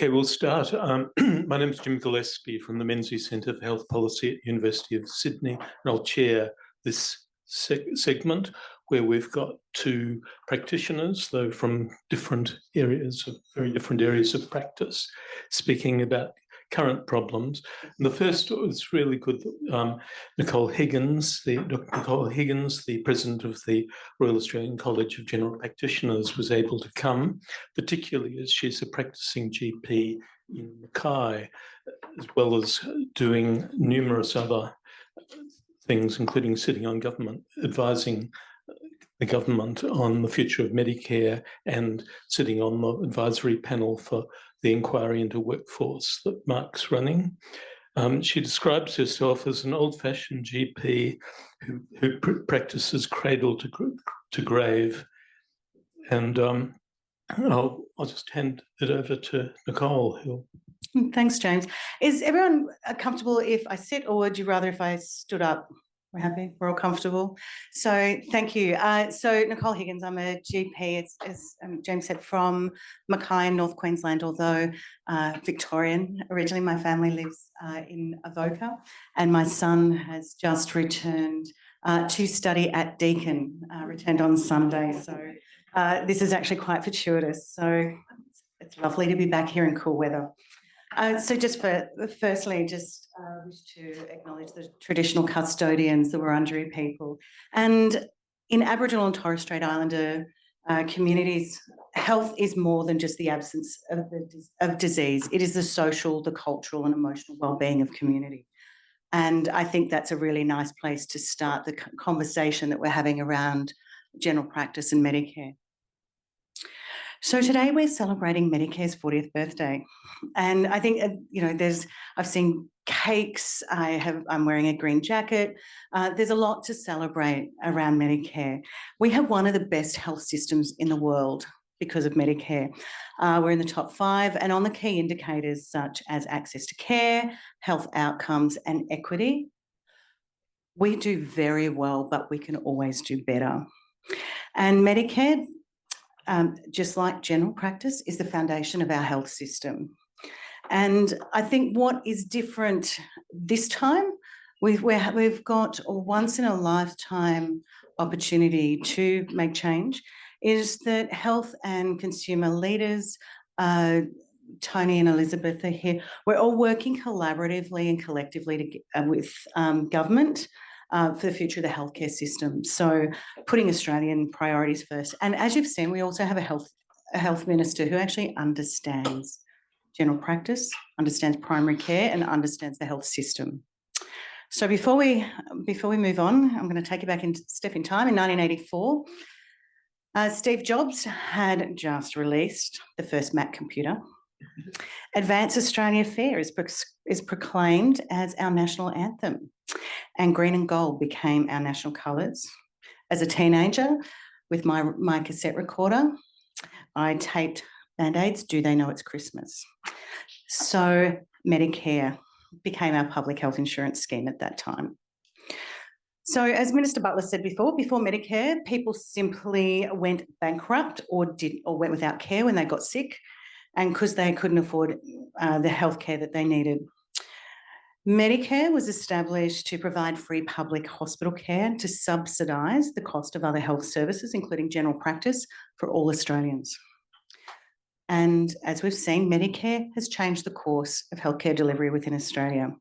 Okay, we'll start. My name is Jim Gillespie from the Menzies Centre for Health Policy at University of Sydney, and I'll chair this segment where we've got two practitioners, though from different areas, very different areas of practice, speaking about current problems. And the first was really good. Nicole Higgins, Dr. Nicole Higgins, the president of the Royal Australian College of General Practitioners, was able to come, particularly as she's a practicing GP in Mackay, as well as doing numerous other things, including sitting on government, advising the government on the future of Medicare and sitting on the advisory panel for the inquiry into workforce that Mark's running. She describes herself as an old-fashioned GP who practices cradle to grave. And I'll just hand it over to Nicole. Thanks, James. Is everyone comfortable if I sit, or would you rather if I stood up? We're happy? We're all comfortable? So thank you. So Nicole Higgins, I'm a GP, as James said, from Mackay in North Queensland, although Victorian. Originally, my family lives in Avoca, and my son has just returned to study at Deakin, returned on Sunday. So this is actually quite fortuitous. So it's lovely to be back here in cool weather. So just firstly, wish to acknowledge the traditional custodians, the Wurundjeri people. And in Aboriginal and Torres Strait Islander communities, health is more than just the absence of disease. It is the social, the cultural and emotional wellbeing of community. And I think that's a really nice place to start the conversation that we're having around general practice and Medicare. So today we're celebrating Medicare's 40th birthday, and I think I've seen cakes. I'm wearing a green jacket. There's a lot to celebrate around Medicare. We have one of the best health systems in the world because of Medicare. We're in the top 5, and on the key indicators such as access to care, health outcomes, and equity, we do very well, but we can always do better. And Medicare, just like general practice, is the foundation of our health system. And I think what is different this time, we've got a once-in-a-lifetime opportunity to make change, is that health and consumer leaders, Tony and Elizabeth are here, we're all working collaboratively and collectively with government for the future of the healthcare system. So putting Australian priorities first. And as you've seen, we also have a health minister who actually understands general practice, understands primary care, and understands the health system. So before we move on, I'm going to take you back into step in time. In 1984, Steve Jobs had just released the first Mac computer. Advance Australia Fair is proclaimed as our national anthem, and green and gold became our national colours. As a teenager, with my cassette recorder, I taped Band-Aids, Do They Know It's Christmas? So Medicare became our public health insurance scheme at that time. So as Minister Butler said before Medicare, people simply went bankrupt or went without care when they got sick, and because they couldn't afford the healthcare that they needed. Medicare was established to provide free public hospital care to subsidise the cost of other health services, including general practice, for all Australians. And as we've seen, Medicare has changed the course of healthcare delivery within Australia.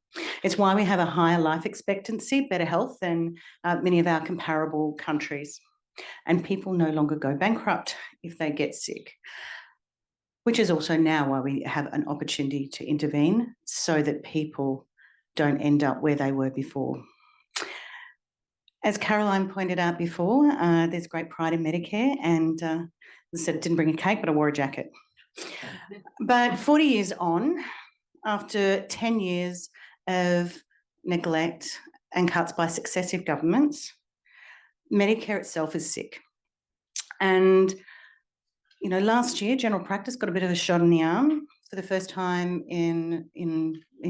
It's why we have a higher life expectancy, better health than many of our comparable countries. And people no longer go bankrupt if they get sick, which is also now why we have an opportunity to intervene so that people don't end up where they were before. As Caroline pointed out before, there's great pride in Medicare, and I said I didn't bring a cake, but I wore a jacket. But 40 years on, after 10 years of neglect and cuts by successive governments, Medicare itself is sick. And last year, general practice got a bit of a shot in the arm. For the first time in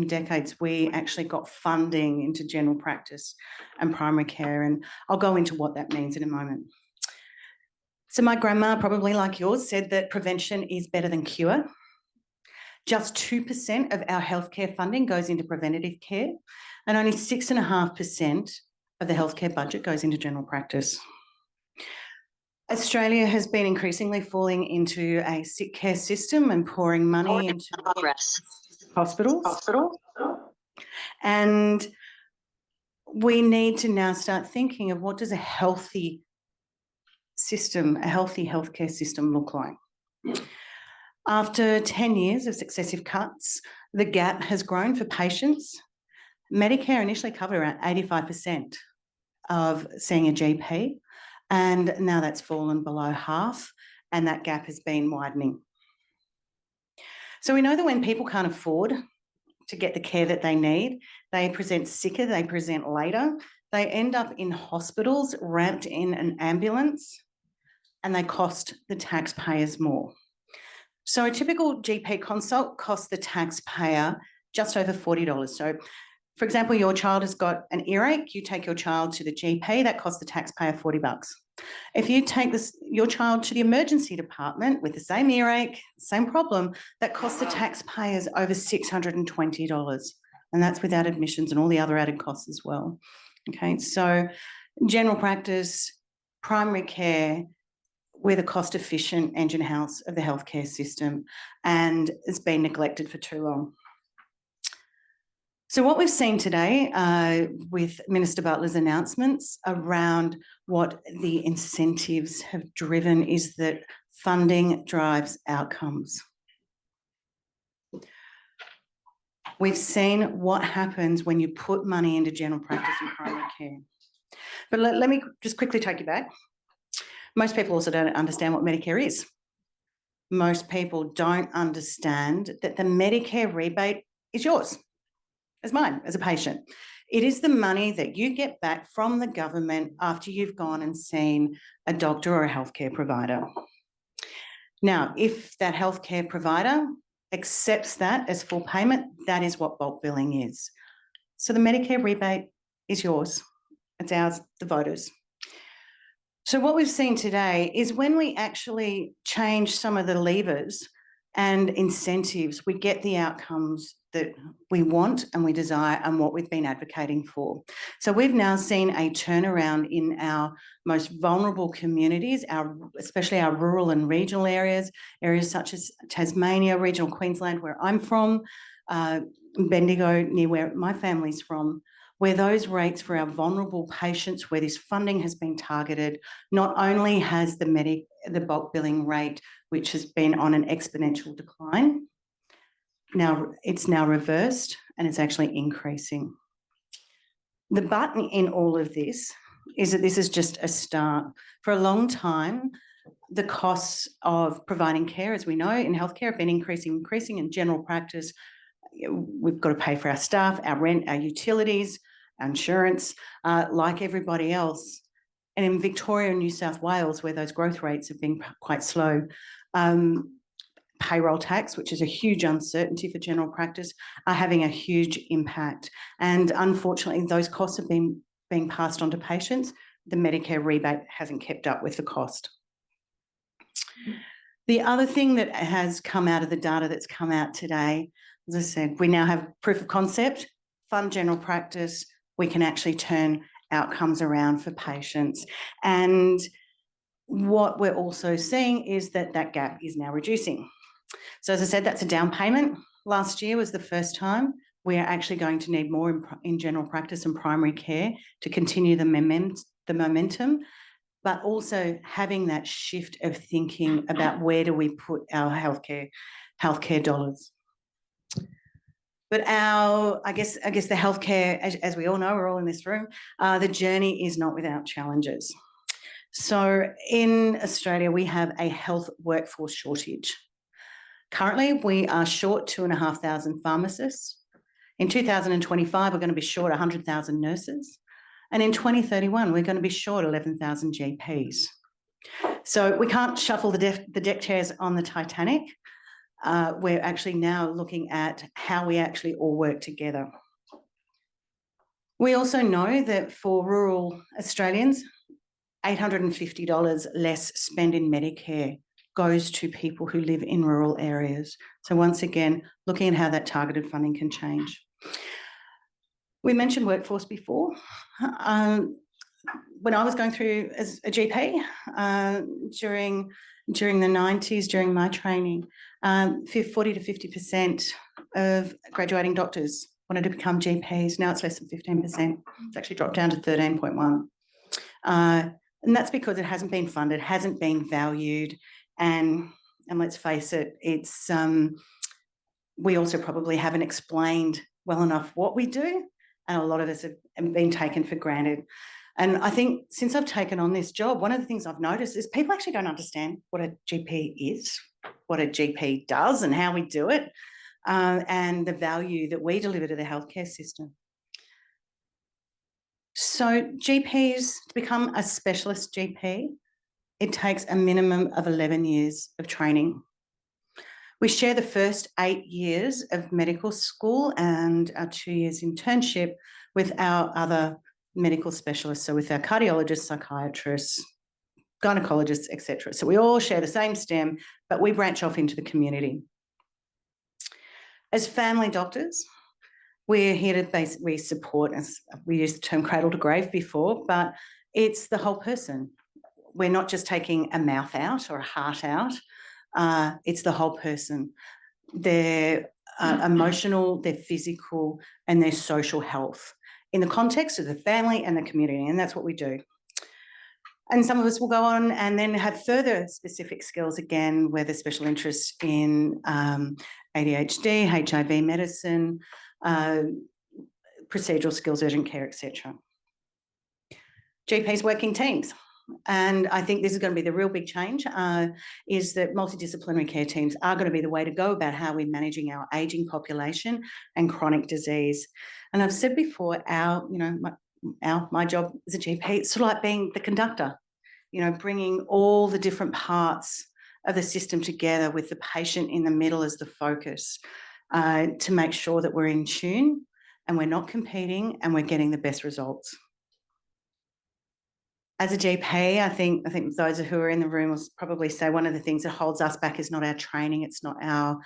decades, we actually got funding into general practice and primary care, and I'll go into what that means in a moment. So my grandma, probably like yours, said that prevention is better than cure. Just 2% of our healthcare funding goes into preventative care, and only 6.5% of the healthcare budget goes into general practice. Australia has been increasingly falling into a sick care system and pouring money into hospitals. And we need to now start thinking of what does a healthy system, a healthy healthcare system look like? After 10 years of successive cuts, the gap has grown for patients. Medicare initially covered around 85% of seeing a GP, and now that's fallen below half, and that gap has been widening. So we know that when people can't afford to get the care that they need, they present sicker, they present later, they end up in hospitals, wrapped in an ambulance, and they cost the taxpayers more. So a typical GP consult costs the taxpayer just over $40. So, for example, your child has got an earache, you take your child to the GP, that costs the taxpayer $40. If you take your child to the emergency department with the same earache, same problem, that costs the taxpayers over $620. And that's without admissions and all the other added costs as well. Okay, so general practice, primary care, we're the cost-efficient engine house of the healthcare system, and it's been neglected for too long. So what we've seen today with Minister Butler's announcements around what the incentives have driven is that funding drives outcomes. We've seen what happens when you put money into general practice and primary care. But let me just quickly take you back. Most people also don't understand what Medicare is. Most people don't understand that the Medicare rebate is yours, as mine, as a patient. It is the money that you get back from the government after you've gone and seen a doctor or a healthcare provider. Now, if that healthcare provider accepts that as full payment, that is what bulk billing is. So the Medicare rebate is yours. It's ours, the voters. So what we've seen today is when we actually change some of the levers and incentives, we get the outcomes that we want and we desire and what we've been advocating for. So we've now seen a turnaround in our most vulnerable communities, especially our rural and regional areas such as Tasmania, regional Queensland, where I'm from, Bendigo, near where my family's from, where those rates for our vulnerable patients, where this funding has been targeted, not only has the bulk billing rate, which has been on an exponential decline, now it's now reversed and it's actually increasing. The but in all of this is that this is just a start. For a long time, the costs of providing care, as we know, in healthcare have been increasing in general practice. We've got to pay for our staff, our rent, our utilities, our insurance, like everybody else. And in Victoria and New South Wales, where those growth rates have been quite slow, payroll tax, which is a huge uncertainty for general practice, are having a huge impact. And unfortunately, those costs have been being passed on to patients. The Medicare rebate hasn't kept up with the cost. The other thing that has come out of the data that's come out today, as I said, we now have proof of concept, fund general practice, we can actually turn outcomes around for patients. And what we're also seeing is that that gap is now reducing. So as I said, that's a down payment. Last year was the first time. We are actually going to need more in general practice and primary care to continue the momentum, but also having that shift of thinking about where do we put our healthcare dollars. But I guess the healthcare, as we all know, we're all in this room, the journey is not without challenges. So in Australia, we have a health workforce shortage. Currently, we are short 2,500 pharmacists. In 2025, we're going to be short 100,000 nurses. And in 2031, we're going to be short 11,000 GPs. So we can't shuffle the deck chairs on the Titanic. We're actually now looking at how we actually all work together. We also know that for rural Australians, $850 less spend in Medicare goes to people who live in rural areas. So once again, looking at how that targeted funding can change. We mentioned workforce before. When I was going through as a GP during the 90s, during my training, 40 to 50% of graduating doctors wanted to become GPs. Now it's less than 15%. It's actually dropped down to 13.1%. And that's because it hasn't been funded, hasn't been valued, and let's face it, it's we also probably haven't explained well enough what we do, and a lot of us have been taken for granted. And I think since I've taken on this job, one of the things I've noticed is people actually don't understand what a GP is, what a GP does and how we do it, and the value that we deliver to the healthcare system. So GPs, to become a specialist GP, it takes a minimum of 11 years of training. We share the first 8 years of medical school and our 2 years internship with our other medical specialists, so with our cardiologists, psychiatrists, gynecologists, etc. So we all share the same STEM, but we branch off into the community. As family doctors, we're here to basically support us. We used the term cradle to grave before, but it's the whole person. We're not just taking a mouth out or a heart out. It's the whole person. Their emotional, their physical, and their social health in the context of the family and the community, and that's what we do. And some of us will go on and then have further specific skills again, whether special interest in ADHD, HIV medicine, procedural skills, urgent care, etc. GPs working teams. And I think this is going to be the real big change, is that multidisciplinary care teams are going to be the way to go about how we're managing our ageing population and chronic disease. And I've said before, my job as a GP, it's sort of like being the conductor, bringing all the different parts of the system together with the patient in the middle as the focus, to make sure that we're in tune and we're not competing and we're getting the best results. As a GP, I think those who are in the room will probably say one of the things that holds us back is not our training, it's not our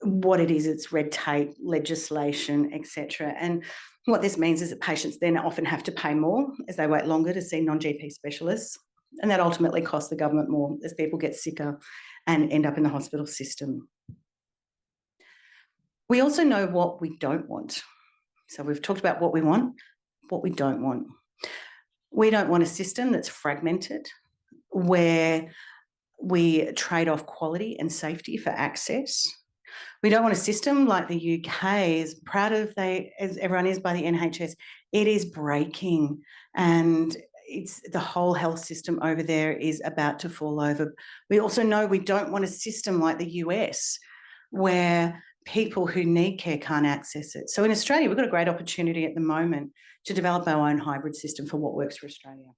what it is, it's red tape, legislation, etc. And what this means is that patients then often have to pay more as they wait longer to see non-GP specialists, and that ultimately costs the government more as people get sicker and end up in the hospital system. We also know what we don't want. So we've talked about what we want, what we don't want. We don't want a system that's fragmented, where we trade off quality and safety for access. We don't want a system like the UK, as proud of as everyone is by the NHS, it is breaking, and the whole health system over there is about to fall over. We also know we don't want a system like the US, where people who need care can't access it. So in Australia, we've got a great opportunity at the moment to develop our own hybrid system for what works for Australia.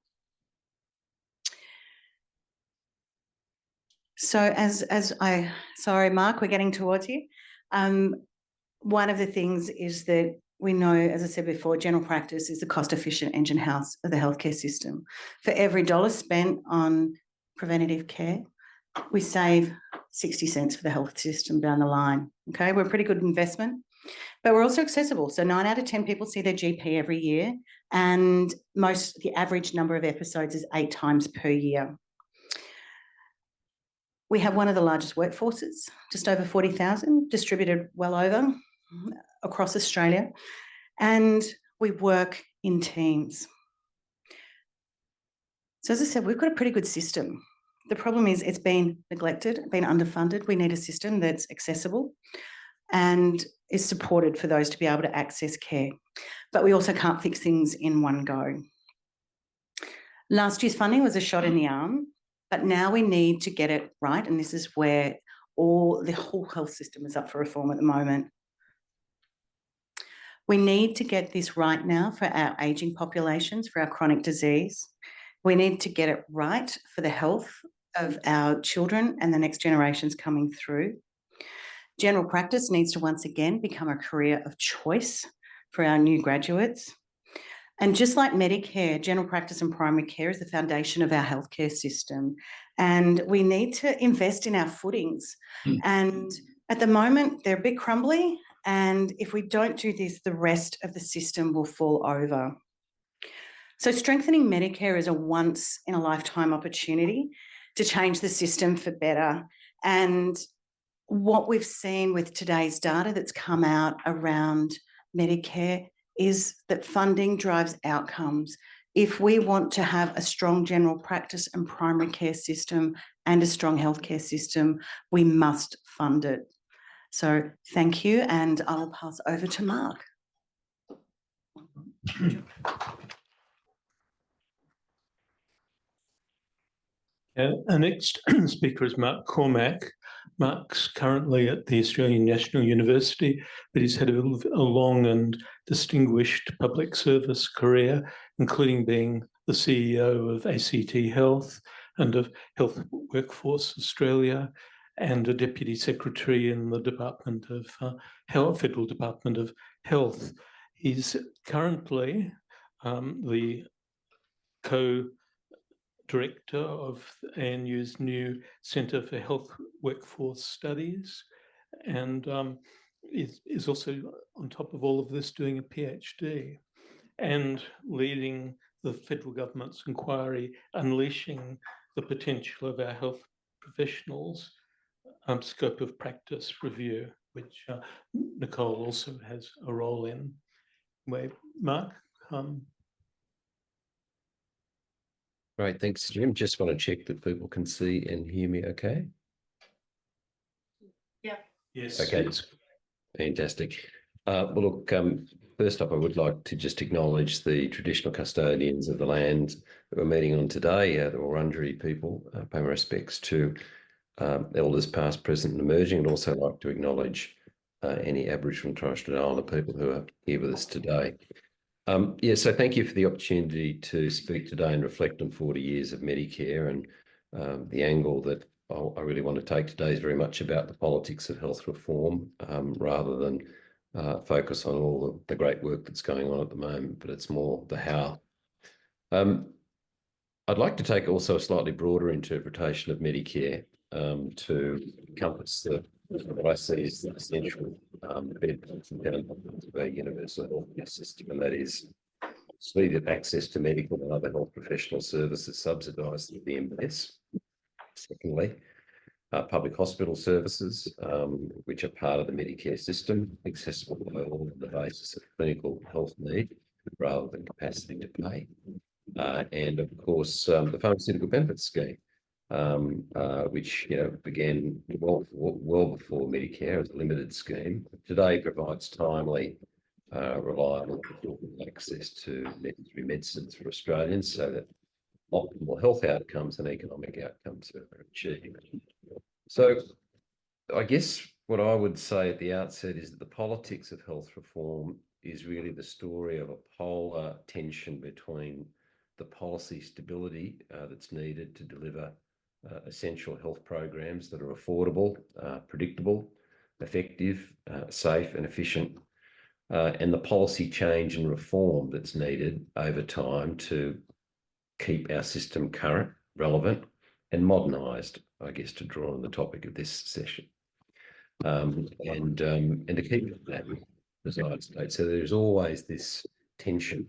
So sorry, Mark, we're getting towards you. One of the things is that we know, as I said before, general practice is the cost-efficient engine house of the healthcare system. For every dollar spent on preventative care, we save 60 cents for the health system down the line. Okay, we're a pretty good investment, but we're also accessible. So 9 out of 10 people see their GP every year, and the average number of episodes is 8 times per year. We have one of the largest workforces, just over 40,000, distributed well over across Australia, and we work in teams. So as I said, we've got a pretty good system. The problem is it's been neglected, been underfunded. We need a system that's accessible and is supported for those to be able to access care. But we also can't fix things in one go. Last year's funding was a shot in the arm, but now we need to get it right, and this is where the whole health system is up for reform at the moment. We need to get this right now for our ageing populations, for our chronic disease. We need to get it right for the health of our children and the next generations coming through. General practice needs to once again become a career of choice for our new graduates. And just like Medicare, general practice and primary care is the foundation of our healthcare system. And we need to invest in our footings. And at the moment, they're a bit crumbly. And if we don't do this, the rest of the system will fall over. So strengthening Medicare is a once in a lifetime opportunity to change the system for better. And what we've seen with today's data that's come out around Medicare is that funding drives outcomes. If we want to have a strong general practice and primary care system and a strong healthcare system, we must fund it. So thank you, and I will pass over to Mark. Our next speaker is Mark Cormack. Mark's currently at the Australian National University, but he's had a long and distinguished public service career, including being the CEO of ACT Health and of Health Workforce Australia, and a Deputy Secretary in the Department of Federal Department of Health. He's currently the co-director of ANU's new Centre for Health Workforce Studies, and is also, on top of all of this, doing a PhD and leading the federal government's inquiry, Unleashing the Potential of Our Health Professionals, Scope of Practice Review, which Nicole also has a role in. Mark? Great, thanks, Jim. Just want to check that people can see and hear me okay. Yeah. Yes. Okay, fantastic. Well, look, first up, I would like to just acknowledge the traditional custodians of the land that we're meeting on today, the Wurundjeri people. Pay my respects to elders past, present and emerging, and also like to acknowledge any Aboriginal and Torres Strait Islander people who are here with us today. So thank you for the opportunity to speak today and reflect on 40 years of Medicare, and the angle that I really want to take today is very much about the politics of health reform, rather than focus on all the great work that's going on at the moment, but it's more the how. I'd like to take also a slightly broader interpretation of Medicare to encompass what I see as the essential benefits of a universal healthcare system, and that is speed of access to medical and other health professional services subsidised through the MBS. Secondly, public hospital services, which are part of the Medicare system, accessible by all on the basis of clinical health need rather than capacity to pay. And of course, the pharmaceutical benefits scheme, which began well before Medicare as a limited scheme, today provides timely, reliable access to necessary medicines for Australians so that optimal health outcomes and economic outcomes are achieved. So I guess what I would say at the outset is that the politics of health reform is really the story of a polar tension between the policy stability that's needed to deliver essential health programs that are affordable, predictable, effective, safe and efficient, and the policy change and reform that's needed over time to keep our system current, relevant and modernised, I guess, to draw on the topic of this session, and to keep that desired state. So there's always this tension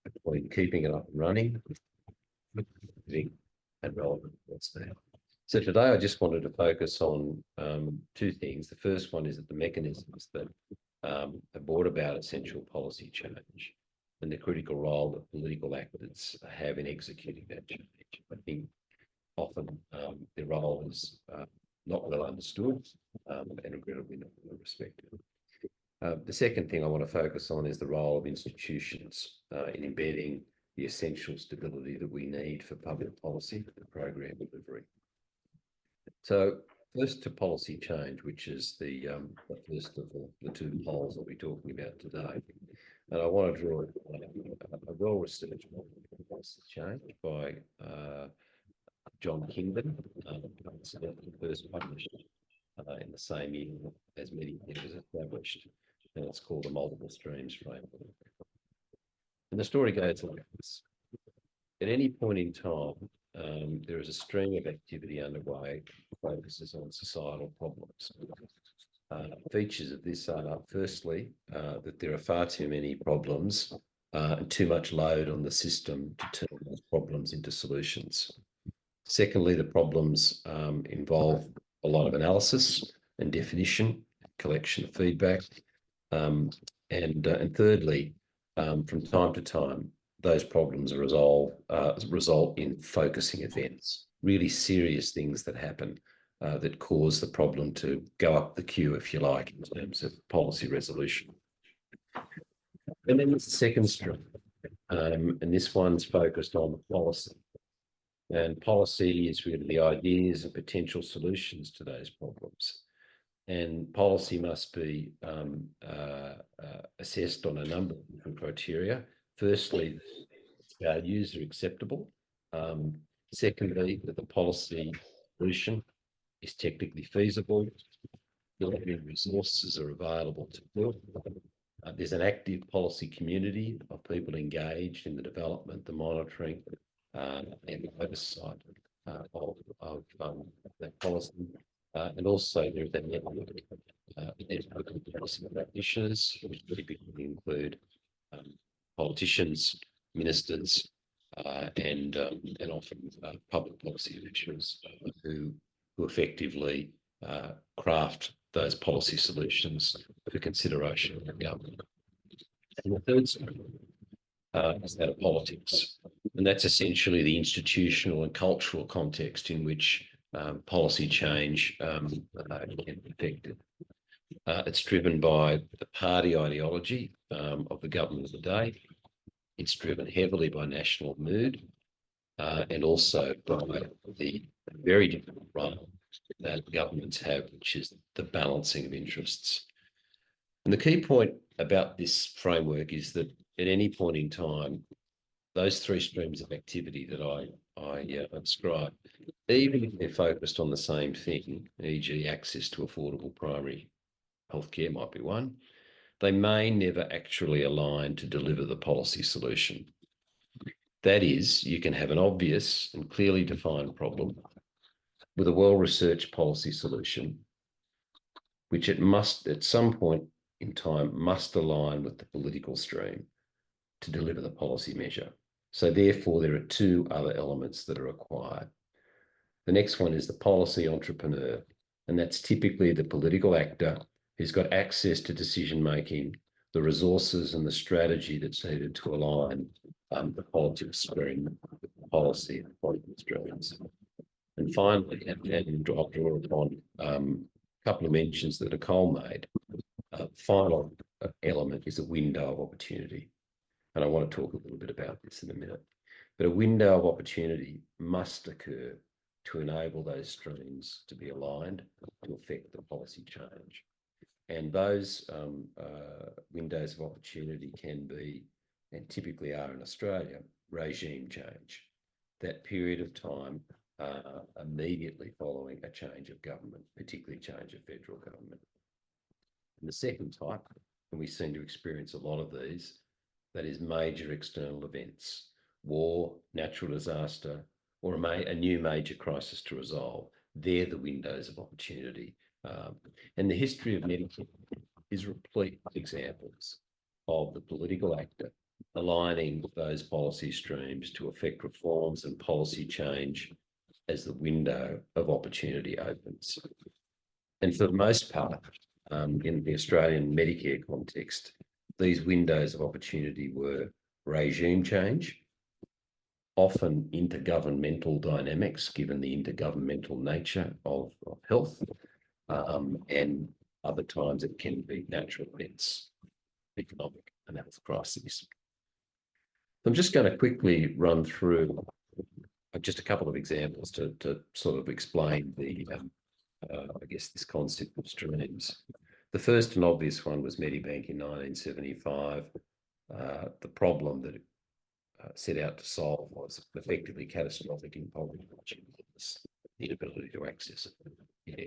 between keeping it up and running and relevant what's there. So today I just wanted to focus on two things. The first one is that the mechanisms that have brought about essential policy change and the critical role that political actors have in executing that change. I think often their role is not well understood and regrettably not well respected. The second thing I want to focus on is the role of institutions in embedding the essential stability that we need for public policy and program delivery. So first to policy change, which is the first of the two poles that we're talking about today. And I want to draw a well-researched model of policy change by John Kingdon, first published in the same year as Medicare was established, and it's called the multiple streams framework. And the story goes like this. At any point in time, there is a stream of activity underway that focuses on societal problems. Features of this are, firstly, that there are far too many problems and too much load on the system to turn those problems into solutions. Secondly, the problems involve a lot of analysis and definition, collection of feedback. And thirdly, from time to time, those problems result in focusing events, really serious things that happen that cause the problem to go up the queue, if you like, in terms of policy resolution. And then there's the second stream, and this one's focused on policy. And policy is really the ideas and potential solutions to those problems. And policy must be assessed on a number of different criteria. Firstly, values are acceptable. Secondly, that the policy solution is technically feasible. Resources are available to build. There's an active policy community of people engaged in the development, the monitoring, and the oversight of that policy. And also there's that network of policy practitioners, which typically include politicians, ministers, and often public policy officials who effectively craft those policy solutions for consideration of the government. And the third stream is that of politics. And that's essentially the institutional and cultural context in which policy change can be effected. It's driven by the party ideology of the government of the day. It's driven heavily by national mood and also by the very different role that governments have, which is the balancing of interests. And the key point about this framework is that at any point in time, those three streams of activity that I described, even if they're focused on the same thing, e.g. access to affordable primary healthcare might be one, they may never actually align to deliver the policy solution. That is, you can have an obvious and clearly defined problem with a well-researched policy solution, which it must, at some point in time, must align with the political stream to deliver the policy measure. So therefore, there are two other elements that are required. The next one is the policy entrepreneur, and that's typically the political actor who's got access to decision-making, the resources and the strategy that's needed to align the politics stream, the policy and political streams. And finally, and I'll draw upon a couple of mentions that Nicole made, final element is a window of opportunity. And I want to talk a little bit about this in a minute. But a window of opportunity must occur to enable those streams to be aligned to affect the policy change. And those windows of opportunity can be, and typically are in Australia, regime change. That period of time immediately following a change of government, particularly change of federal government. And the second type, and we seem to experience a lot of these, that is major external events, war, natural disaster, or a new major crisis to resolve. They're the windows of opportunity. And the history of Medicare is replete with examples of the political actor aligning those policy streams to affect reforms and policy change as the window of opportunity opens. And for the most part, in the Australian Medicare context, these windows of opportunity were regime change, often intergovernmental dynamics, given the intergovernmental nature of health, and other times it can be natural events, economic and health crises. I'm just going to quickly run through just a couple of examples to sort of explain the, I guess, this concept of streams. The first and obvious one was Medibank in 1975. The problem that it set out to solve was effectively catastrophic in poverty, the inability to access it. Yeah.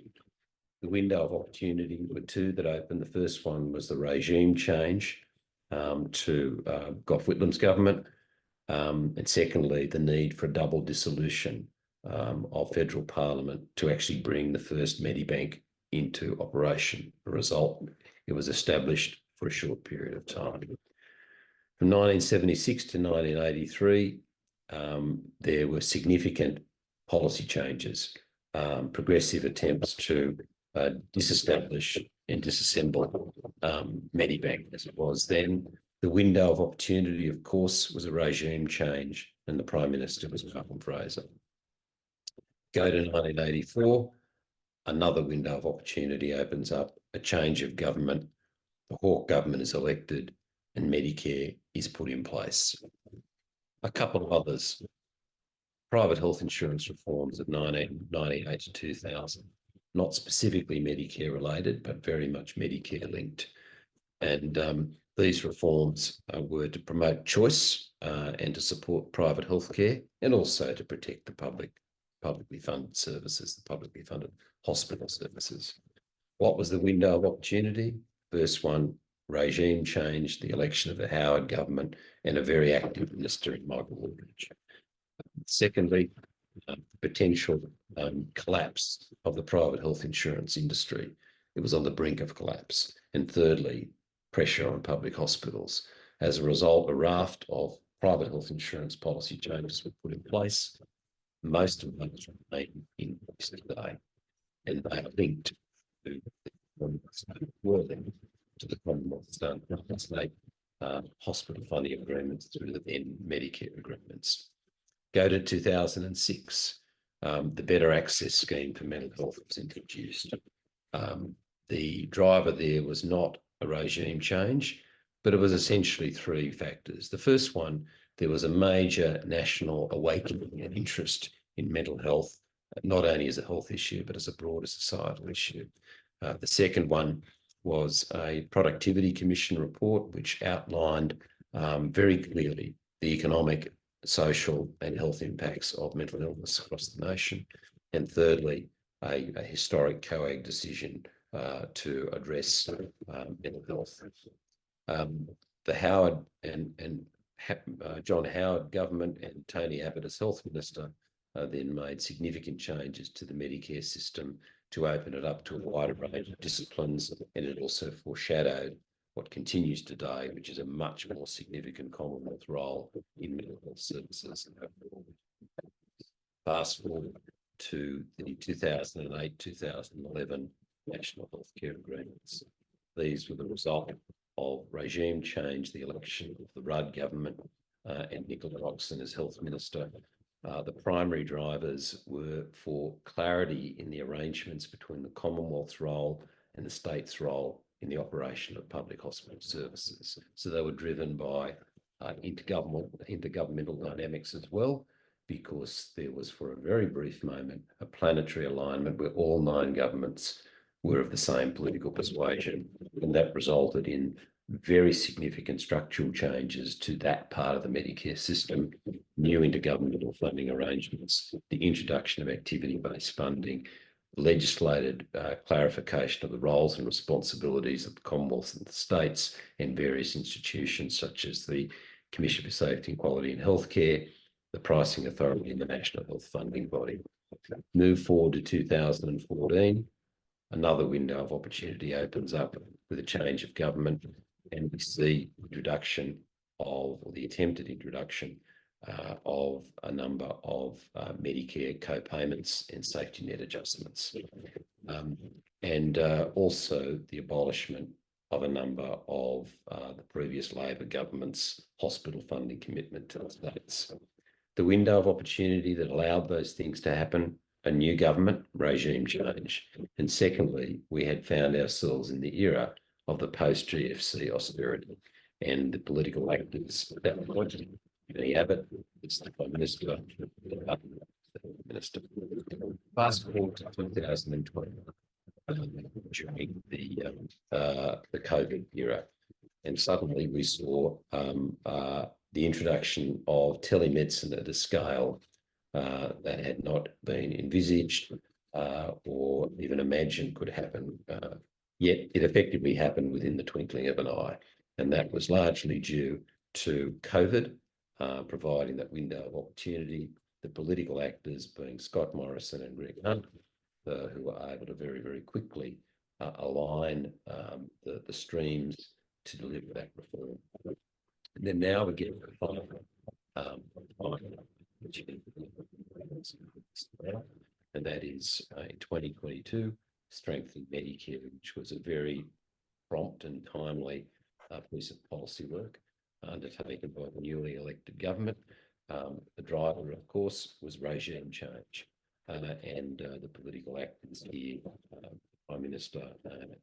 The window of opportunity were two that opened. The first one was the regime change to Gough Whitlam's government, and secondly, the need for a double dissolution of federal parliament to actually bring the first Medibank into operation. The result, it was established for a short period of time. From 1976 to 1983, there were significant policy changes, progressive attempts to disestablish and disassemble Medibank as it was then. The window of opportunity, of course, was a regime change, and the Prime Minister was Malcolm Fraser. Go to 1984, another window of opportunity opens up, a change of government. The Hawke government is elected and Medicare is put in place. A couple of others. Private health insurance reforms of 1998 to 2000, not specifically Medicare related, but very much Medicare linked. And these reforms were to promote choice and to support private healthcare, and also to protect the publicly funded services, the publicly funded hospital services. What was the window of opportunity? First one, regime change, the election of the Howard government, and a very active minister in Michael Woolridge. Secondly, potential collapse of the private health insurance industry. It was on the brink of collapse. And thirdly, pressure on public hospitals. As a result, a raft of private health insurance policy changes were put in place. Most of those remain in place today, and they are linked to the Commonwealth state hospital funding agreements through the then Medicare agreements. Go to 2006, the Better Access Scheme for Mental Health was introduced. The driver there was not a regime change, but it was essentially three factors. The first one, there was a major national awakening and interest in mental health, not only as a health issue, but as a broader societal issue. The second one was a Productivity Commission report, which outlined very clearly the economic, social and health impacts of mental illness across the nation. And thirdly, a historic COAG decision to address mental health. The Howard and John Howard government and Tony Abbott as health minister then made significant changes to the Medicare system to open it up to a wider range of disciplines, and it also foreshadowed what continues today, which is a much more significant Commonwealth role in mental health services. Fast forward to the 2008-2011 National Healthcare Agreements. These were the result of regime change, the election of the Rudd government and Nicole as health minister. The primary drivers were for clarity in the arrangements between the Commonwealth's role and the state's role in the operation of public hospital services. So they were driven by intergovernmental dynamics as well, because there was, for a very brief moment, a planetary alignment where all 9 governments were of the same political persuasion, and that resulted in very significant structural changes to that part of the Medicare system, new intergovernmental funding arrangements, the introduction of activity-based funding, legislated clarification of the roles and responsibilities of the Commonwealth and the states and various institutions such as the Commission for Safety and Quality in Healthcare, the Pricing Authority and the National Health Funding Body. Move forward to 2014, another window of opportunity opens up with a change of government, and we see introduction of, or the attempted introduction of a number of Medicare co-payments and safety net adjustments, and also the abolishment of a number of the previous Labor government's hospital funding commitment to the states. The window of opportunity that allowed those things to happen, a new government, regime change. And secondly, we had found ourselves in the era of the post-GFC austerity, and the political actors at that point, Tony Abbott, it's the Prime Minister, the Minister. Fast forward to 2020, during the COVID era, and suddenly we saw the introduction of telemedicine at a scale that had not been envisaged or even imagined could happen. Yet it effectively happened within the twinkling of an eye. And that was largely due to COVID, providing that window of opportunity, the political actors being Scott Morrison and Greg Hunt, who were able to very, very quickly align the streams to deliver that reform. And then now we're getting the final and that is in 2022, strengthening Medicare, which was a very prompt and timely piece of policy work undertaken by the newly elected government. The driver, of course, was regime change and the political actors here, Prime Minister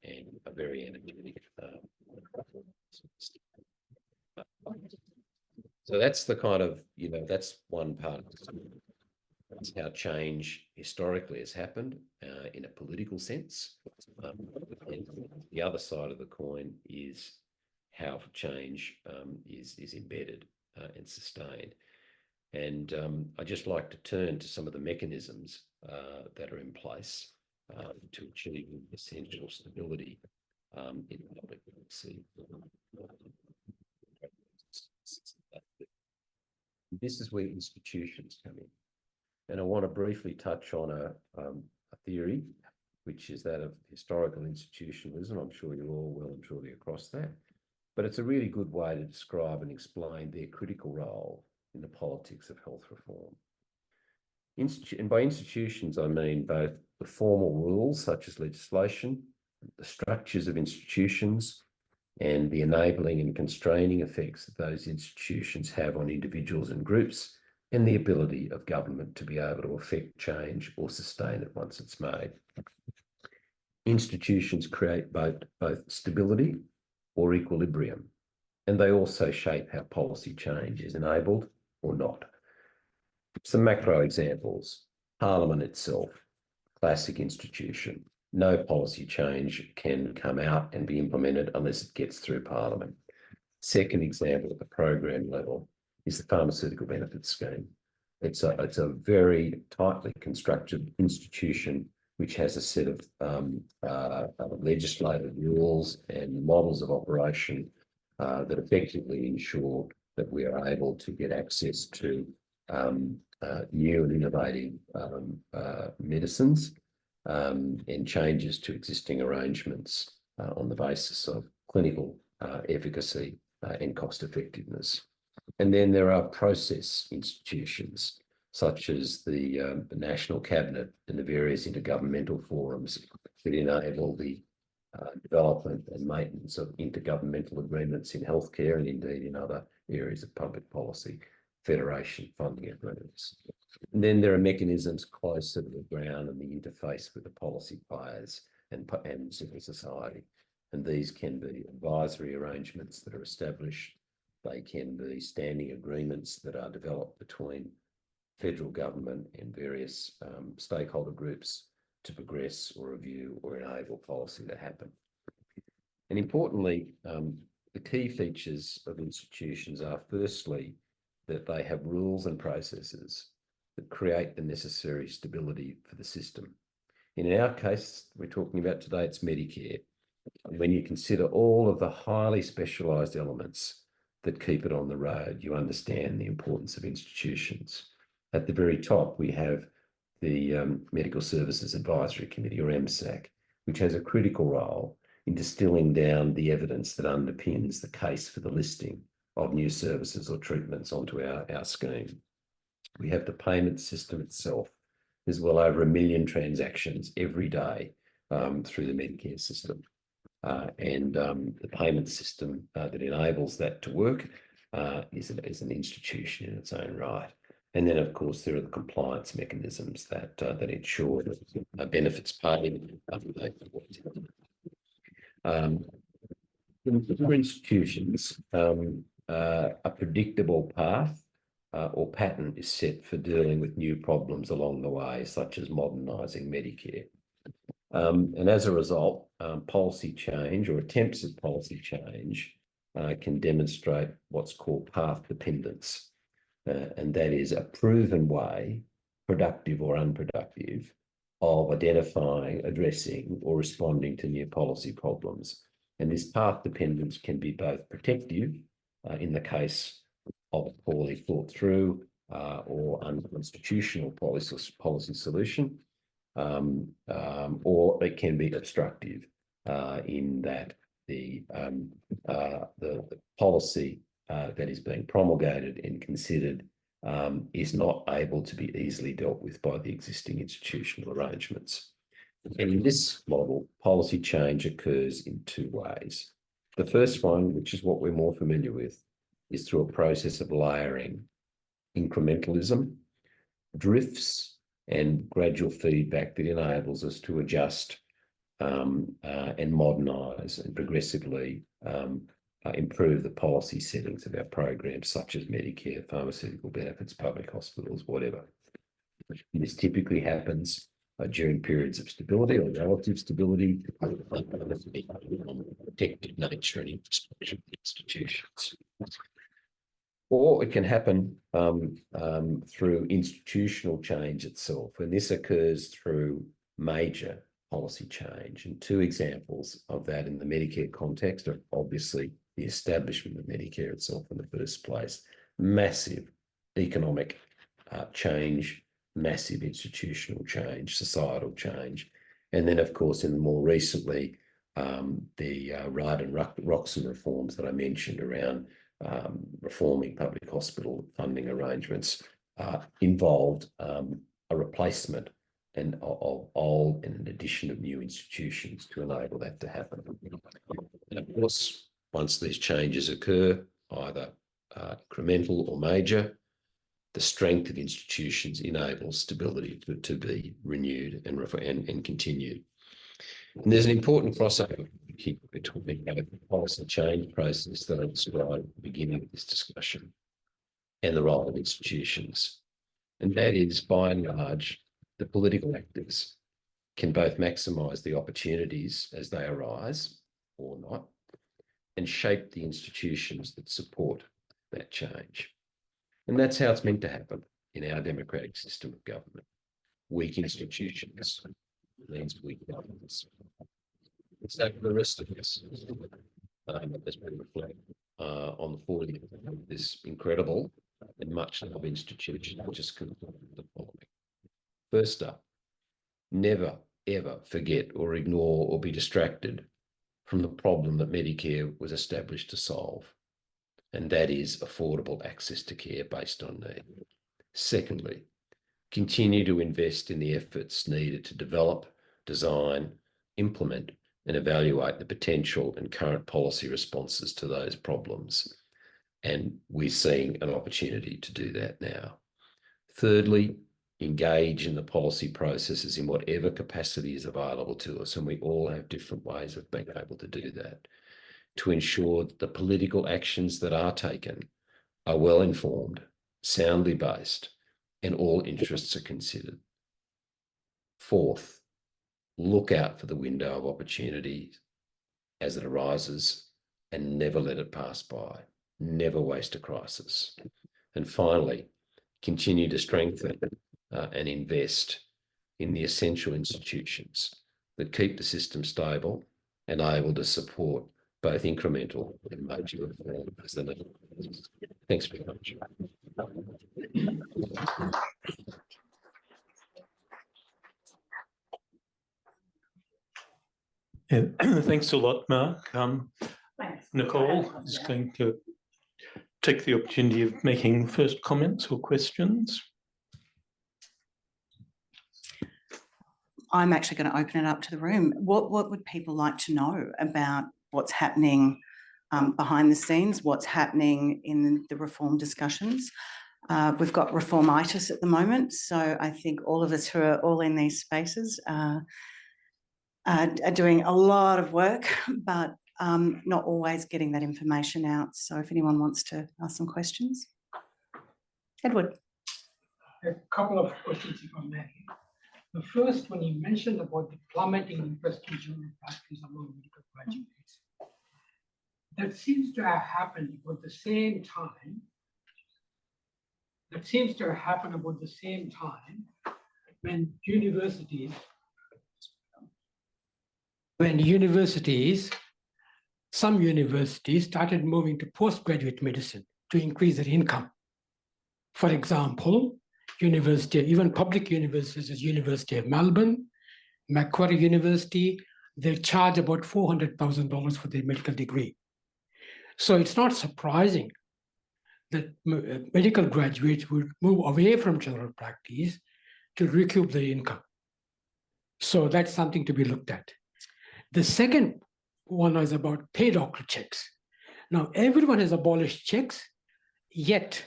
and a very energetic. So that's the kind of, that's one part. That's how change historically has happened in a political sense. And the other side of the coin is how change is embedded and sustained. And I'd just like to turn to some of the mechanisms that are in place to achieve essential stability in public policy. This is where institutions come in. And I want to briefly touch on a theory, which is that of historical institutionalism. I'm sure you're all well and truly across that. But it's a really good way to describe and explain their critical role in the politics of health reform. And by institutions, I mean both the formal rules, such as legislation, the structures of institutions, and the enabling and constraining effects that those institutions have on individuals and groups, and the ability of government to be able to affect change or sustain it once it's made. Institutions create both stability or equilibrium, and they also shape how policy change is enabled or not. Some macro examples: Parliament itself, classic institution. No policy change can come out and be implemented unless it gets through Parliament. Second example at the program level is the pharmaceutical benefits scheme. It's a very tightly constructed institution which has a set of legislative rules and models of operation that effectively ensure that we are able to get access to new and innovative medicines and changes to existing arrangements on the basis of clinical efficacy and cost effectiveness. And then there are process institutions, such as the National Cabinet and the various intergovernmental forums that enable the development and maintenance of intergovernmental agreements in healthcare and indeed in other areas of public policy, federation funding agreements. And then there are mechanisms closer to the ground and the interface with the policy players and civil society. And these can be advisory arrangements that are established. They can be standing agreements that are developed between federal government and various stakeholder groups to progress or review or enable policy to happen. And importantly, the key features of institutions are firstly that they have rules and processes that create the necessary stability for the system. And in our case, we're talking about today, it's Medicare. And when you consider all of the highly specialised elements that keep it on the road, you understand the importance of institutions. At the very top, we have the Medical Services Advisory Committee, or MSAC, which has a critical role in distilling down the evidence that underpins the case for the listing of new services or treatments onto our scheme. We have the payment system itself. There's well over 1 million transactions every day through the Medicare system. And the payment system that enables that to work is an institution in its own right. And then, of course, there are the compliance mechanisms that ensure that benefits paid. For institutions, a predictable path or pattern is set for dealing with new problems along the way, such as modernising Medicare. And as a result, policy change or attempts at policy change can demonstrate what's called path dependence. And that is a proven way, productive or unproductive, of identifying, addressing or responding to new policy problems. And this path dependence can be both protective in the case of a poorly thought through or unconstitutional policy solution, or it can be obstructive in that the policy that is being promulgated and considered is not able to be easily dealt with by the existing institutional arrangements. And in this model, policy change occurs in two ways. The first one, which is what we're more familiar with, is through a process of layering, incrementalism, drifts, and gradual feedback that enables us to adjust and modernise and progressively improve the policy settings of our programs, such as Medicare, pharmaceutical benefits, public hospitals, whatever. This typically happens during periods of stability or relative stability, protected nature and infrastructure of institutions. Or it can happen through institutional change itself, and this occurs through major policy change. And two examples of that in the Medicare context are obviously the establishment of Medicare itself in the first place, massive economic change, massive institutional change, societal change. And then, of course, in more recently, the Rudd and Roxon reforms that I mentioned around reforming public hospital funding arrangements involved a replacement of old and an addition of new institutions to enable that to happen. And of course, once these changes occur, either incremental or major, the strength of institutions enables stability to be renewed and continued. And there's an important crossover here between the policy change process that I described at the beginning of this discussion and the role of institutions. And that is, by and large, the political actors can both maximise the opportunities as they arise or not, and shape the institutions that support that change. And that's how it's meant to happen in our democratic system of government. Weak institutions means weak governments. So for the rest of us, as we reflect on the 40 of this incredible and much loved institution, I'll just conclude the following. First up, never, ever forget or ignore or be distracted from the problem that Medicare was established to solve, and that is affordable access to care based on need. Secondly, continue to invest in the efforts needed to develop, design, implement, and evaluate the potential and current policy responses to those problems. And we're seeing an opportunity to do that now. Thirdly, engage in the policy processes in whatever capacity is available to us, and we all have different ways of being able to do that, to ensure that the political actions that are taken are well informed, soundly based, and all interests are considered. Fourth, look out for the window of opportunity as it arises and never let it pass by. Never waste a crisis. And finally, continue to strengthen and invest in the essential institutions that keep the system stable and able to support both incremental and major reform as they need. Thanks very much. Yeah, thanks a lot, Mark. Nicole is going to take the opportunity of making first comments or questions. I'm actually going to open it up to the room. What would people like to know about what's happening behind the scenes, what's happening in the reform discussions? We've got reformitis at the moment, so I think all of us who are all in these spaces are doing a lot of work, but not always getting that information out. So if anyone wants to ask some questions. Edward. A couple of questions, if I may. The first, when you mentioned about the plummeting interest in general practice among medical graduates, that seems to have happened about the same time. That seems to have happened about the same time when universities some universities started moving to postgraduate medicine to increase their income. For example, even public universities, as University of Melbourne, Macquarie University, they charge about $400,000 for their medical degree. So it's not surprising that medical graduates would move away from general practice to recoup their income. So that's something to be looked at. The second one is about pay doctor checks. Now, everyone has abolished checks, yet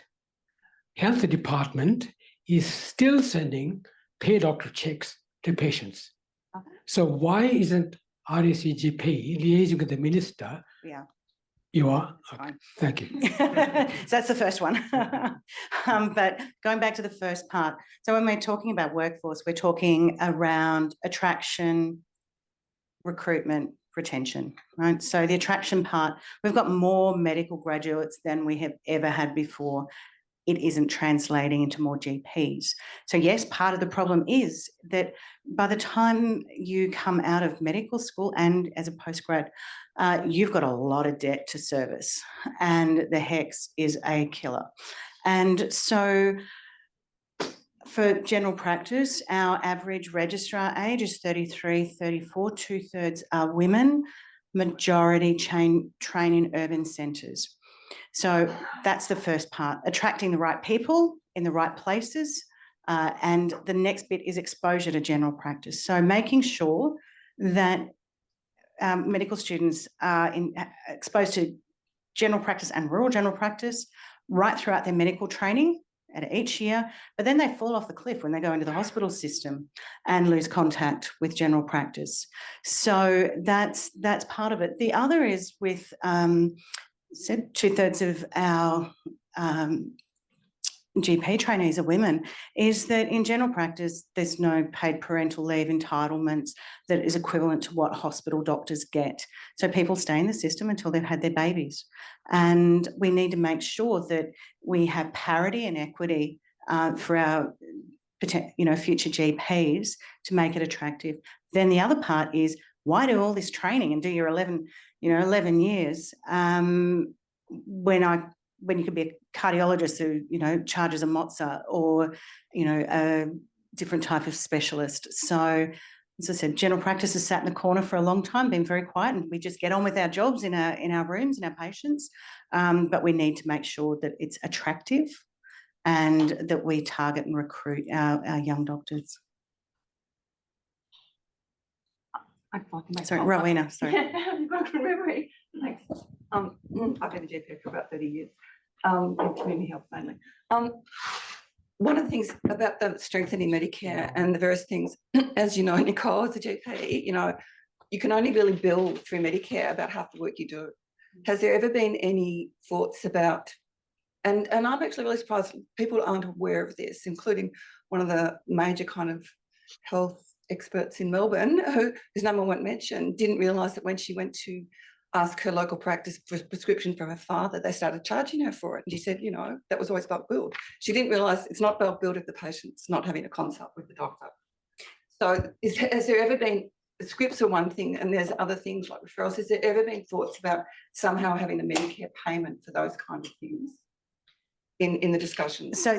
health department is still sending pay doctor checks to patients. Okay. So why isn't RACGP liaising with the minister? Yeah. You are? Okay. Fine. Thank you. So that's the first one. But going back to the first part, so when we're talking about workforce, we're talking around attraction, recruitment, retention, right? So the attraction part, we've got more medical graduates than we have ever had before. It isn't translating into more GPs. So yes, part of the problem is that by the time you come out of medical school and as a postgrad, you've got a lot of debt to service, and the HECS is a killer. And so for general practice, our average registrar age is 33, 34, 2/3 are women, majority train in urban centres. So that's the first part, attracting the right people in the right places. And the next bit is exposure to general practice. So making sure that medical students are exposed to general practice and rural general practice right throughout their medical training at each year, but then they fall off the cliff when they go into the hospital system and lose contact with general practice. So that's part of it. The other is with said 2/3 of our GP trainees are women, is that in general practice, there's no paid parental leave entitlements that is equivalent to what hospital doctors get. So people stay in the system until they've had their babies. And we need to make sure that we have parity and equity for our future GPs to make it attractive. Then the other part is, why do all this training and do your 11 years when you could be a cardiologist who, charges a mozza or, a different type of specialist. So, as I said, general practice has sat in the corner for a long time, been very quiet, and we just get on with our jobs in our rooms and our patients. But we need to make sure that it's attractive and that we target and recruit our young doctors. Sorry, Rowena, sorry. You've got good memory. Thanks. I've been a GP for about 30 years, in community health mainly. One of the things about the strengthening Medicare and the various things, as you know, Nicole, as a GP, you can only really bill through Medicare about half the work you do. Has there ever been any thoughts about, and I'm actually really surprised people aren't aware of this, including one of the major kind of health experts in Melbourne, whose name I won't mention, didn't realise that when she went to ask her local practice for a prescription from her father, they started charging her for it. And she said, that was always bulk billed. She didn't realise it's not bulk billed if the patient's not having a consult with the doctor. So has there ever been, the scripts are one thing and there's other things like referrals, has there ever been thoughts about somehow having a Medicare payment for those kind of things in the discussion? So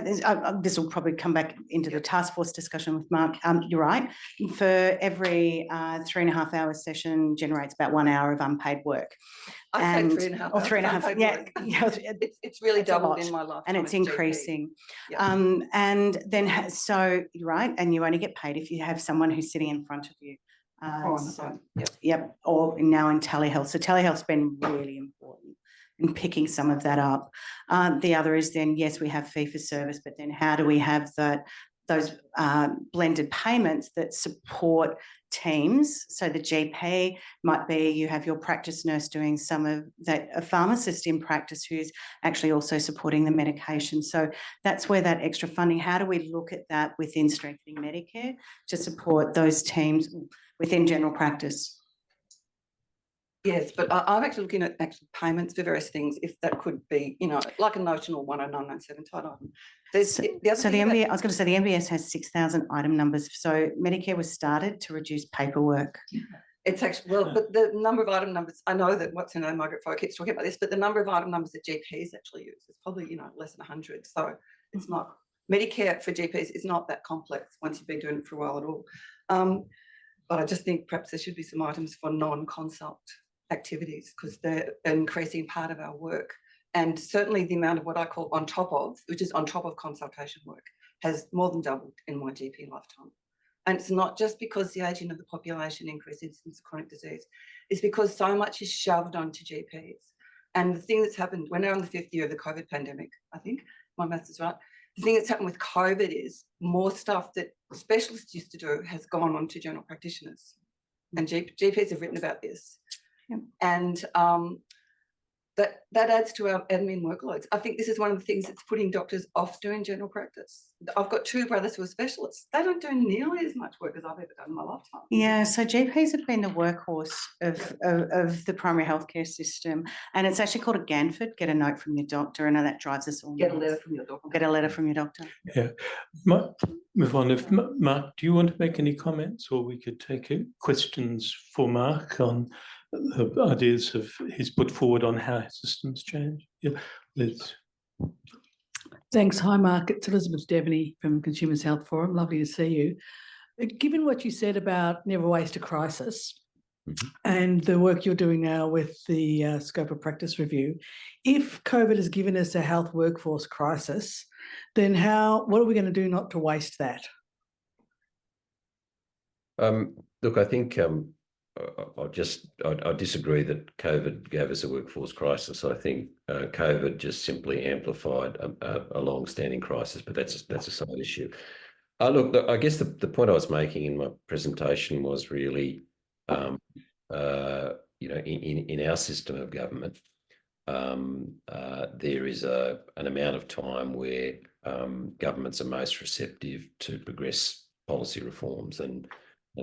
this will probably come back into the task force discussion with Mark. You're right. For every 3.5 hour session generates about 1 hour of unpaid work. I say 3.5 or 3.5. Yeah, it's really doubled in my life, and it's increasing. Yeah. And then so you're right, and you only get paid if you have someone who's sitting in front of you. Yep. Or now in telehealth. So telehealth's been really important in picking some of that up. The other is then, yes, we have fee for service, but then how do we have those blended payments that support teams? So the GP might be, you have your practice nurse doing some of that, a pharmacist in practice who's actually also supporting the medication. So that's where that extra funding, how do we look at that within strengthening Medicare to support those teams within general practice? Yes, but I'm actually looking at actual payments for various things, if that could be, like a notional 10997 type item. I was going to say the MBS has 6,000 item numbers. So Medicare was started to reduce paperwork. It's actually, well, but the number of item numbers, I know that what's her name, Margaret Foy keeps talking about this, but the number of item numbers that GPs actually use is probably, less than 100. So it's not, Medicare for GPs is not that complex once you've been doing it for a while at all. But I just think perhaps there should be some items for non-consult activities because they're an increasing part of our work. And certainly the amount of what I call on top of, which is on top of consultation work, has more than doubled in my GP lifetime. And it's not just because the ageing of the population increased incidence of chronic disease, it's because so much is shoved onto GPs. And the thing that's happened, we're now in the 5th year of the COVID pandemic, I think, my maths is right. The thing that's happened with COVID is more stuff that specialists used to do has gone on to general practitioners. And GPs have written about this. Yep. And that adds to our admin workloads. I think this is one of the things that's putting doctors off doing general practice. I've got 2 brothers who are specialists. They don't do nearly as much work as I've ever done in my lifetime. Yeah, so GPs have been the workhorse of the primary healthcare system, and it's actually called a GANFID, get a note from your doctor. I know that drives us all. Get a nuts. letter from your doctor. Get a letter from your doctor. Yeah, move on. If Mark, do you want to make any comments, or we could take questions for Mark on the ideas of he's put forward on how systems change? Yeah, Liz. Thanks. Hi, Mark. It's Elizabeth Devaney from Consumers Health Forum. Lovely to see you. Given what you said about never waste a crisis and the work you're doing now with the scope of practice review, if COVID has given us a health workforce crisis, then what are we going to do not to waste that? Look, I think I disagree that COVID gave us a workforce crisis. I think COVID just simply amplified a long-standing crisis, but that's a side issue. Look, I guess the point I was making in my presentation was really, in our system of government, there is an amount of time where governments are most receptive to progress policy reforms, and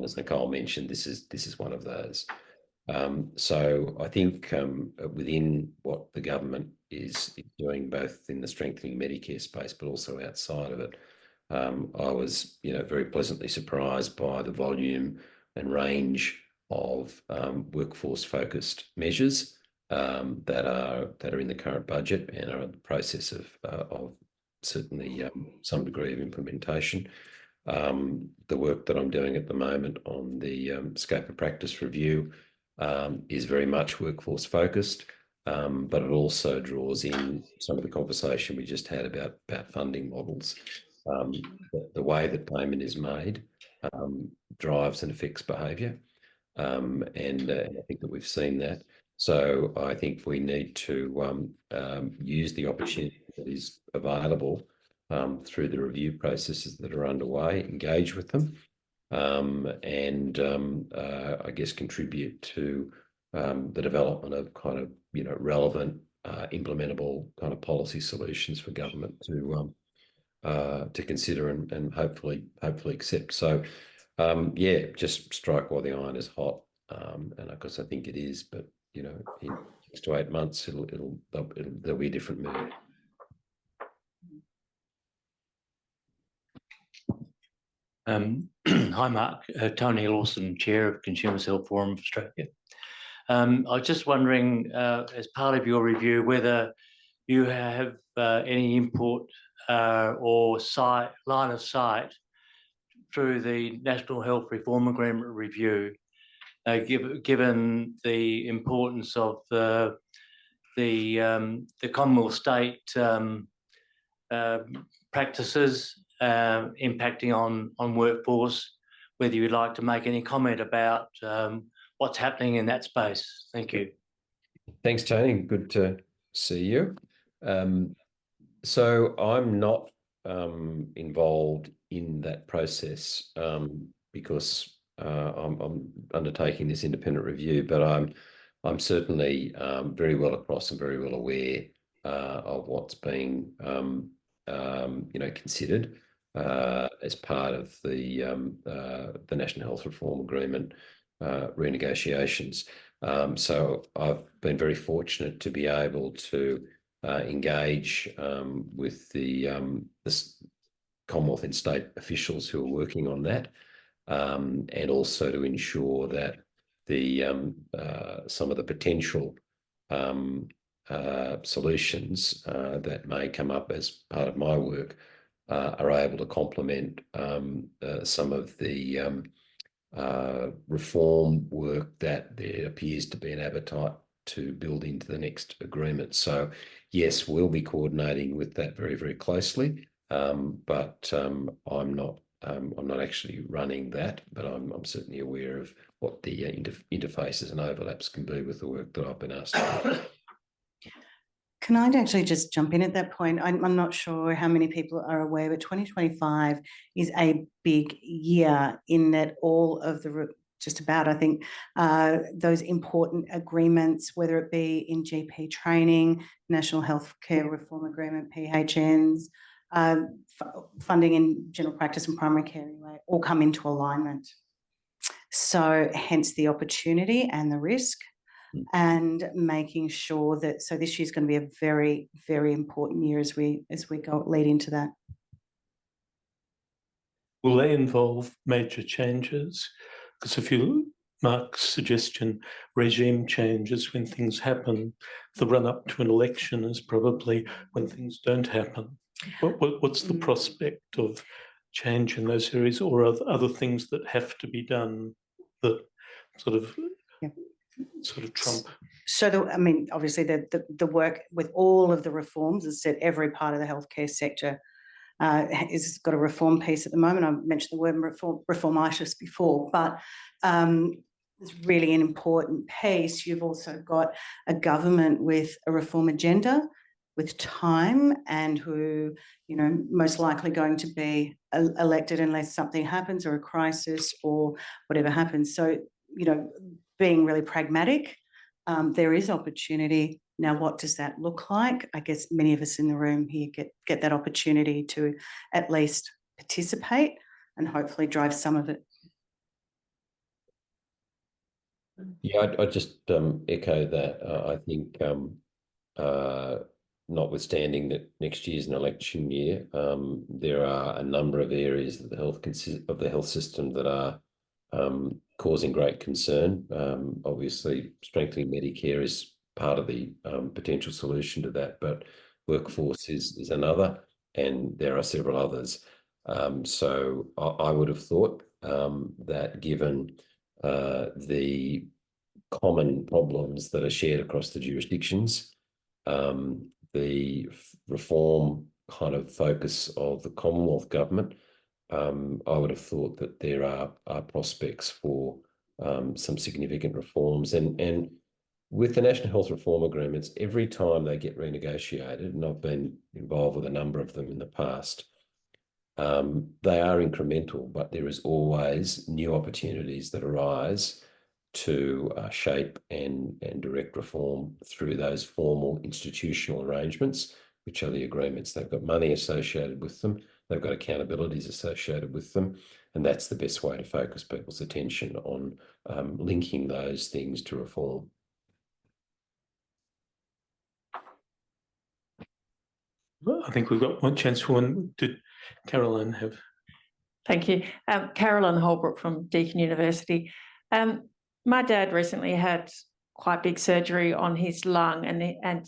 as Nicole mentioned, this is one of those. So I think within what the government is doing, both in the strengthening Medicare space, but also outside of it, I was, very pleasantly surprised by the volume and range of workforce-focused measures that are in the current budget and are in the process of certainly some degree of implementation. The work that I'm doing at the moment on the scope of practice review is very much workforce focused, but it also draws in some of the conversation we just had about funding models. The way that payment is made drives and affects behaviour, and I think that we've seen that. So I think we need to use the opportunity that is available through the review processes that are underway, engage with them, and I guess contribute to the development of kind of relevant, implementable kind of policy solutions for government to consider and hopefully accept. So yeah, just strike while the iron is hot, and of course I think it is, but in 6 to 8 months there'll be a different mood. Hi, Mark. Tony Lawson, Chair of Consumers Health Forum of Australia. I was just wondering, as part of your review, whether you have any input or line of sight through the National Health Reform Agreement review, given the importance of the Commonwealth state practices impacting on workforce, whether you'd like to make any comment about what's happening in that space. Thank you. Thanks, Tony. Good to see you. So I'm not involved in that process because I'm undertaking this independent review, but I'm certainly very well across and very well aware of what's being considered as part of the National Health Reform Agreement renegotiations. So I've been very fortunate to be able to engage with the Commonwealth and state officials who are working on that, and also to ensure that the some of the potential solutions that may come up as part of my work are able to complement some of the reform work that there appears to be an appetite to build into the next agreement. So yes, we'll be coordinating with that very, very closely. But I'm not actually running that, but I'm certainly aware of what the interfaces and overlaps can be with the work that I've been asked to do. Can I actually just jump in at that point? I'm not sure how many people are aware, but 2025 is a big year in that all of the, just about, I think, those important agreements, whether it be in GP training, National Healthcare Reform Agreement, PHNs, funding in general practice and primary care anyway, all come into alignment. So hence the opportunity and the risk. And making sure that, so this year is going to be a very, very important year as we go lead into that. Will they involve major changes? Because if you, Mark's suggestion, regime changes when things happen, the run up to an election is probably when things don't happen. What's the prospect of change in those areas, or other things that have to be done that sort of trump? So, I mean, obviously the work with all of the reforms, as I said, every part of the healthcare sector is got a reform piece at the moment. I mentioned the word reformitis before, but it's really an important piece. You've also got a government with a reform agenda, with time, and who, you know, most likely going to be elected unless something happens or a crisis or whatever happens. So, you know, being really pragmatic, there is opportunity. Now, what does that look like? I guess many of us in the room here get that opportunity to at least participate and hopefully drive some of it. Yeah, I just echo that. I think notwithstanding that next year's an election year, there are a number of areas of the health system that are causing great concern. Obviously, strengthening Medicare is part of the potential solution to that, but workforce is another, and there are several others. So I would have thought that given the common problems that are shared across the jurisdictions, the reform kind of focus of the Commonwealth government, I would have thought that there are prospects for some significant reforms. And with the National Health Reform Agreements, every time they get renegotiated, and I've been involved with a number of them in the past, they are incremental, but there is always new opportunities that arise to shape and direct reform through those formal institutional arrangements, which are the agreements. They've got money associated with them. They've got accountabilities associated with them. And that's the best way to focus people's attention on linking those things to reform. I think we've got one chance for one. Did Caroline have? Thank you. Caroline Holbrook from Deakin University. My dad recently had quite big surgery on his lung, and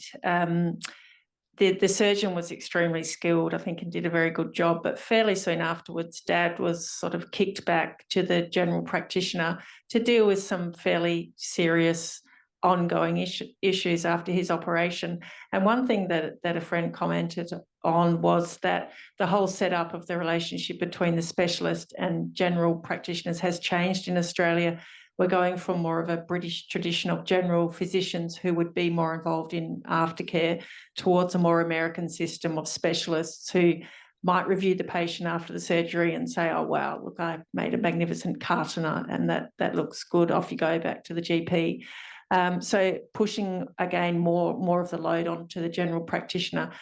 the surgeon was extremely skilled, I think, and did a very good job. But fairly soon afterwards, Dad was sort of kicked back to the general practitioner to deal with some fairly serious ongoing issues after his operation. And one thing that a friend commented on was that the whole setup of the relationship between the specialist and general practitioners has changed in Australia. We're going from more of a British tradition of general physicians who would be more involved in aftercare towards a more American system of specialists who might review the patient after the surgery and say, oh, wow, look, I made a magnificent cut and that looks good. Off you go back to the GP. So pushing, again, more of the load onto the general practitioner.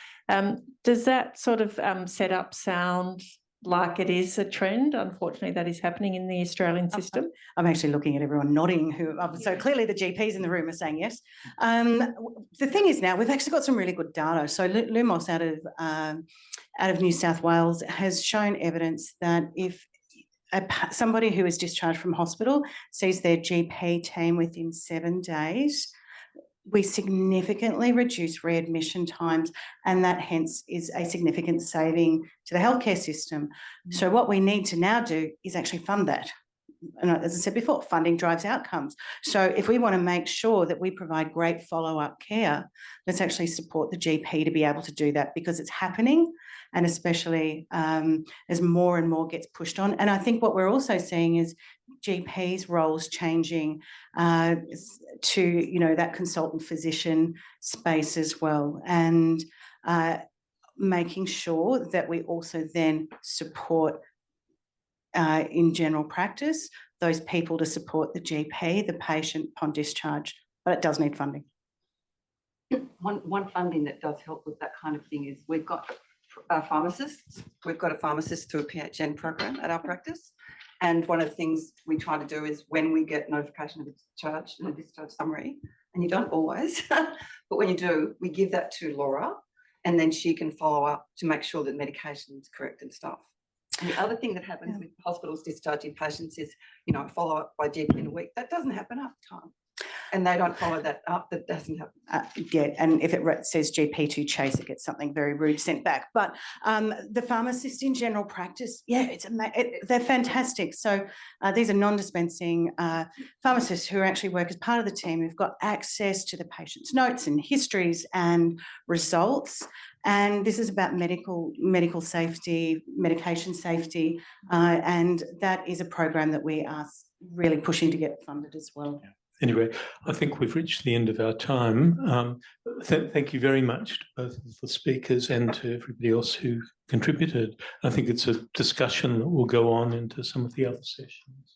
Does that sort of setup sound like it is a trend? Unfortunately, that is happening in the Australian system. I'm actually looking at everyone nodding. So clearly the GPs in the room are saying yes. The thing is now we've actually got some really good data. So Lumos out of New South Wales has shown evidence that if somebody who is discharged from hospital sees their GP team within 7 days, we significantly reduce readmission times, and that hence is a significant saving to the healthcare system. So what we need to now do is actually fund that. And as I said before, funding drives outcomes. So if we want to make sure that we provide great follow-up care, let's actually support the GP to be able to do that, because it's happening, and especially as more and more gets pushed on. And I think what we're also seeing is GPs' roles changing to, you know, that consultant physician space as well, and making sure that we also then support in general practice those people to support the GP, the patient upon discharge, but it does need funding. One funding that does help with that kind of thing is we've got pharmacists. We've got a pharmacist through a PHN program at our practice. And one of the things we try to do is when we get notification of a discharge and a discharge summary, and you don't always, but when you do, we give that to Laura, and then she can follow up to make sure that medication is correct and stuff. And the other thing that happens with hospitals discharging patients is, you know, follow up by GP in a week. That doesn't happen after time. And they don't follow that up. That doesn't happen. Yeah, and if it says GP to chase, it gets something very rude sent back. But the pharmacist in general practice, yeah, they're fantastic. So these are non-dispensing pharmacists who actually work as part of the team, who've got access to the patient's notes and histories and results. And this is about medical safety, medication safety, and that is a program that we are really pushing to get funded as well. Yeah. Anyway, I think we've reached the end of our time. Thank you very much to both of the speakers and to everybody else who contributed. I think it's a discussion that will go on into some of the other sessions.